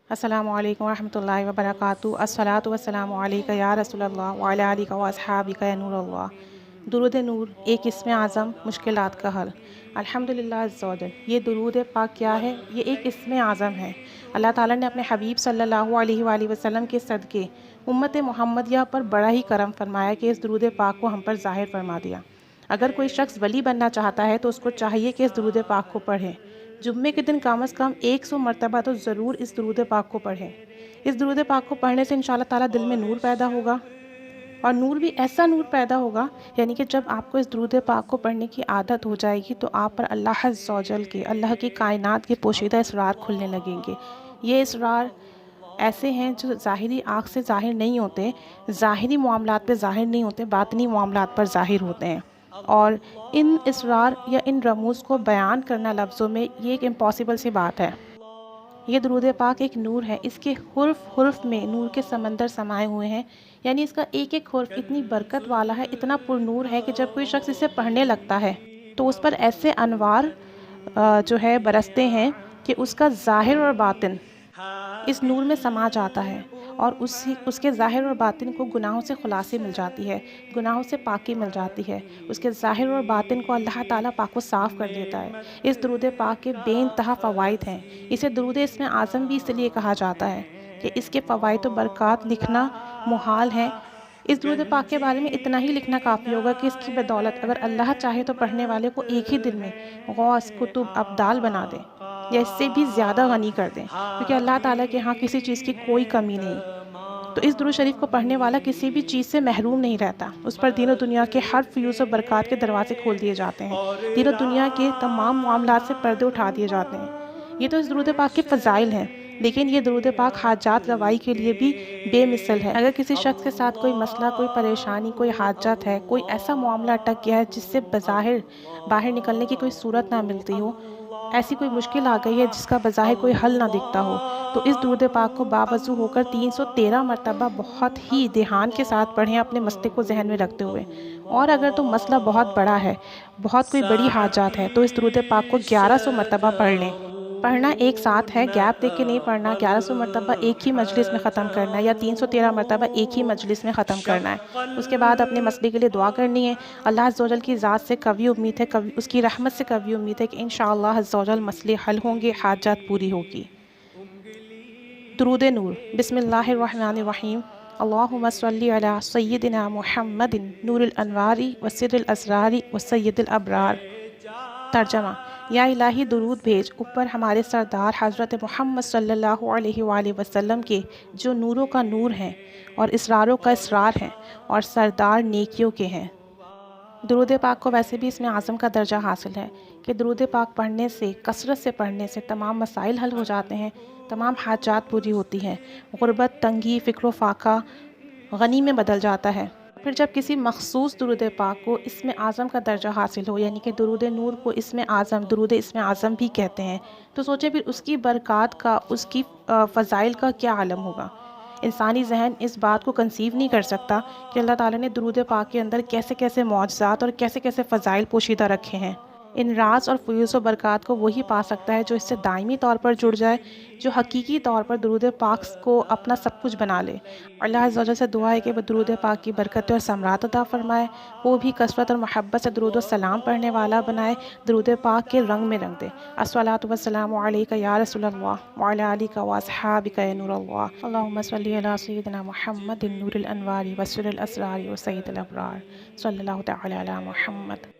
السلام علیکم ورحمۃ اللہ وبرکاتہ۔ الصلاۃ والسلام علیک یا رسول اللہ وعلی آلک و اصحابک یا نور اللہ۔ درود نور ایک اسم اعظم، مشکلات کا حل۔ الحمدللہ عز و جل۔ یہ درود پاک کیا ہے؟ یہ ایک اسم اعظم ہے۔ اللہ تعالیٰ نے اپنے حبیب صلی اللہ علیہ وآلہ وسلم کے صدقے امت محمدیہ پر بڑا ہی کرم فرمایا کہ اس درود پاک کو ہم پر ظاہر فرما دیا۔ اگر کوئی شخص ولی بننا چاہتا ہے تو اس کو چاہیے کہ اس درود پاک کو پڑھے۔ جمعے کے دن کم از کم 100 مرتبہ تو ضرور اس درود پاک کو پڑھیں۔ اس درود پاک کو پڑھنے سے انشاءاللہ تعالیٰ دل میں نور پیدا ہوگا، اور نور بھی ایسا نور پیدا ہوگا، یعنی کہ جب آپ کو اس درود پاک کو پڑھنے کی عادت ہو جائے گی تو آپ پر اللہ عز و جل کے، اللہ کی کائنات کے پوشیدہ اسرار کھلنے لگیں گے۔ یہ اسرار ایسے ہیں جو ظاہری آنکھ سے ظاہر نہیں ہوتے، ظاہری معاملات پہ ظاہر نہیں ہوتے، باطنی معاملات پر ظاہر ہوتے ہیں، اور ان اسرار یا ان رموز کو بیان کرنا لفظوں میں یہ ایک امپاسبل سی بات ہے۔ یہ درود پاک ایک نور ہے، اس کے حرف حرف میں نور کے سمندر سمائے ہوئے ہیں، یعنی اس کا ایک ایک حرف اتنی برکت والا ہے، اتنا پر نور ہے کہ جب کوئی شخص اسے پڑھنے لگتا ہے تو اس پر ایسے انوار جو ہے برستے ہیں کہ اس کا ظاہر اور باطن اس نور میں سما جاتا ہے، اور اس کے ظاہر اور باطن کو گناہوں سے خلاصی مل جاتی ہے، گناہوں سے پاکی مل جاتی ہے، اس کے ظاہر اور باطن کو اللہ تعالیٰ پاک و صاف کر دیتا ہے۔ اس درود پاک کے بے انتہا فوائد ہیں۔ اسے درود اسم اعظم بھی اس لیے کہا جاتا ہے کہ اس کے فوائد و برکات لکھنا محال ہے۔ اس درود پاک کے بارے میں اتنا ہی لکھنا کافی ہوگا کہ اس کی بدولت اگر اللہ چاہے تو پڑھنے والے کو ایک ہی دن میں غوث، کتب، ابدال بنا دیں، یا اس سے بھی زیادہ غنی کر دیں، کیونکہ اللہ تعالیٰ کے ہاں کسی چیز کی کوئی کمی نہیں۔ تو اس درود شریف کو پڑھنے والا کسی بھی چیز سے محروم نہیں رہتا، اس پر دین و دنیا کے ہر فیوز و برکات کے دروازے کھول دیے جاتے ہیں، دین و دنیا کے تمام معاملات سے پردے اٹھا دیے جاتے ہیں۔ یہ تو اس درود پاک کے فضائل ہیں، لیکن یہ درود پاک حاجات روائی کے لیے بھی بے مثل ہے۔ اگر کسی شخص کے ساتھ کوئی مسئلہ، کوئی پریشانی، کوئی حاجت ہے، کوئی ایسا معاملہ اٹک گیا ہے جس سے بظاہر باہر نکلنے کی کوئی صورت نہ ملتی ہو، ایسی کوئی مشکل آ گئی ہے جس کا بظاہر کوئی حل نہ دکھتا ہو، تو اس درود پاک کو باوضو ہو کر 313 مرتبہ بہت ہی دھیان کے ساتھ پڑھیں، اپنے مسئلے کو ذہن میں رکھتے ہوئے۔ اور اگر تو مسئلہ بہت بڑا ہے، بہت کوئی بڑی حاجات ہے، تو اس درود پاک کو 1100 مرتبہ پڑھ لیں۔ پڑھنا ایک ساتھ ہے، گیپ دے کے نہیں پڑھنا۔ 1100 مرتبہ ایک ہی مجلس میں ختم کرنا ہے، یا 313 مرتبہ ایک ہی مجلس میں ختم کرنا ہے۔ اس کے بعد اپنے مسئلے کے لیے دعا کرنی ہے۔ اللہ عز و جل کی ذات سے قوی امید ہے، اس کی رحمت سے قوی امید ہے کہ انشاءاللہ عز و جل مسئلے حل ہوں گے، حاجات پوری ہوگی۔ درود نور۔ بسم اللہ الرحمن الرحیم۔ اللہم صلی علی سیدنا محمد نور الانوار و سر الاسرار و سید الابرار۔ ترجمہ: یا الہی درود بھیج اوپر ہمارے سردار حضرت محمد صلی اللہ علیہ وآلہ وسلم کے، جو نوروں کا نور ہیں اور اسراروں کا اسرار ہیں، اور سردار نیکیوں کے ہیں۔ درود پاک کو ویسے بھی اسم اعظم کا درجہ حاصل ہے کہ درود پاک پڑھنے سے، کثرت سے پڑھنے سے تمام مسائل حل ہو جاتے ہیں، تمام حاجات پوری ہوتی ہیں، غربت، تنگی، فکر و فاقہ غنی میں بدل جاتا ہے۔ پھر جب کسی مخصوص درود پاک کو اسم اعظم کا درجہ حاصل ہو، یعنی کہ درود نور کو اسم اعظم، درود اسم اعظم بھی کہتے ہیں، تو سوچیں پھر اس کی برکات کا، اس کی فضائل کا کیا عالم ہوگا۔ انسانی ذہن اس بات کو کنسیو نہیں کر سکتا کہ اللہ تعالیٰ نے درود پاک کے اندر کیسے کیسے معجزات اور کیسے کیسے فضائل پوشیدہ رکھے ہیں۔ ان راز اور فیوز و برکات کو وہی پا سکتا ہے جو اس سے دائمی طور پر جڑ جائے، جو حقیقی طور پر درود پاک کو اپنا سب کچھ بنا لے۔ اللہ عز و جل سے دعا ہے کہ وہ درود پاک کی برکت اور ثمرات عطا فرمائے، وہ بھی کثرت اور محبت سے درود و سلام پڑھنے والا بنائے، درود پاک کے رنگ میں رنگ دے۔ الصلاۃ والسلام علیک یا رسول اللہ وعلی آلک و اصحابک یا نور اللہ۔ اللہم صلی علی سیدنا محمد نور الانوار و سر الاسرار و سید الابرار۔ صلی اللہ تعالی علی محمد۔